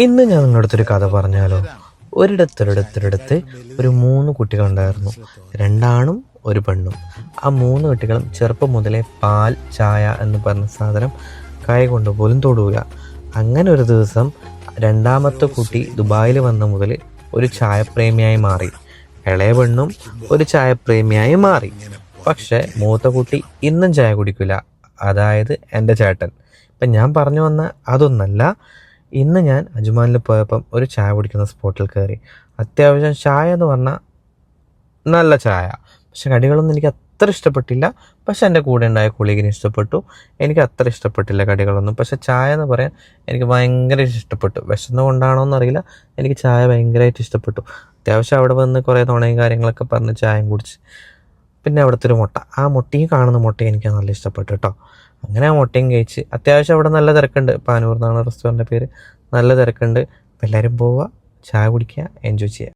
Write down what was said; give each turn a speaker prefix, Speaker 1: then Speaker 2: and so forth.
Speaker 1: ഇന്ന് ഞാൻ നിങ്ങളുടെ അടുത്തൊരു കഥ പറഞ്ഞാലോ. ഒരിടത്തൊരിടത്തൊരിടത്ത് ഒരു 3 കുട്ടികളുണ്ടായിരുന്നു. 2 ആണും ഒരു പെണ്ണും. ആ 3 കുട്ടികളും ചെറുപ്പം മുതലേ പാൽ, ചായ എന്ന് പറഞ്ഞ സാധനം കൈ കൊണ്ട് പോലും തൊടൂല. അങ്ങനെ ഒരു ദിവസം രണ്ടാമത്തെ കുട്ടി ദുബായിൽ വന്ന മുതൽ ഒരു ചായപ്രേമിയായി മാറി. ഇളയ പെണ്ണും ഒരു ചായപ്രേമിയായി മാറി. പക്ഷെ മൂത്ത കുട്ടി ഇന്നും ചായ കുടിക്കില്ല, അതായത് എൻ്റെ ചേട്ടൻ. ഇപ്പം ഞാൻ പറഞ്ഞു വന്ന അതൊന്നല്ല. ഇന്ന് ഞാൻ അജ്മാനിൽ പോയപ്പം ഒരു ചായ കുടിക്കുന്ന സ്പോട്ടിൽ കയറി. അത്യാവശ്യം ചായ എന്ന് പറഞ്ഞാൽ നല്ല ചായ, പക്ഷെ കടികളൊന്നും എനിക്ക് അത്ര ഇഷ്ടപ്പെട്ടില്ല. പക്ഷെ എൻ്റെ കൂടെ ഉണ്ടായ കുളികിന് ഇഷ്ടപ്പെട്ടു. എനിക്ക് അത്ര ഇഷ്ടപ്പെട്ടില്ല കടികളൊന്നും. പക്ഷെ ചായ എന്ന് പറയാൻ എനിക്ക് ഭയങ്കര ഇഷ്ടപ്പെട്ടു. വിശന്ന കൊണ്ടാണോ എന്നറിയില്ല, എനിക്ക് ചായ ഭയങ്കരമായിട്ട് ഇഷ്ടപ്പെട്ടു. അത്യാവശ്യം അവിടെ വന്ന് കുറേ നുണയും കാര്യങ്ങളൊക്കെ പറഞ്ഞ് ചായയും കുടിച്ച്. പിന്നെ അവിടുത്തെ ഒരു മുട്ട, ആ മുട്ടയും കാണുന്ന മുട്ടയും എനിക്ക് നല്ല ഇഷ്ടപ്പെട്ടു കേട്ടോ. അങ്ങനെ ആ മുട്ടയും കഴിച്ച് അത്യാവശ്യം അവിടെ നല്ല തിരക്കുണ്ട്. പാനൂർ എന്നാണ് റെസ്റ്റോറൻറ്റിൻ്റെ പേര്. നല്ല തിരക്കുണ്ട്. അപ്പം എല്ലാവരും പോവുക, ചായ കുടിക്കുക, എൻജോയ് ചെയ്യുക.